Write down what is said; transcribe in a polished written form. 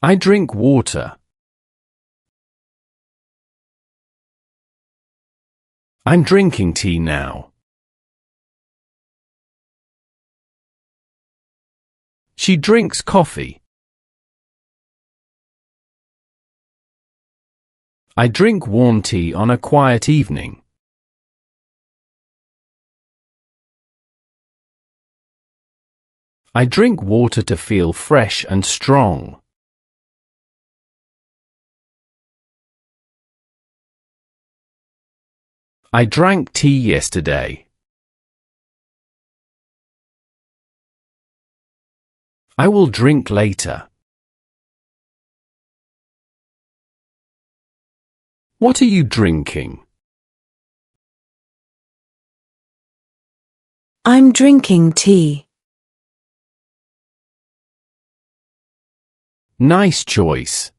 I drink water. I'm drinking tea now. She drinks coffee. I drink warm tea on a quiet evening. I drink water to feel fresh and strong. I drank tea yesterday. I will drink later. What are you drinking? I'm drinking tea. Nice choice.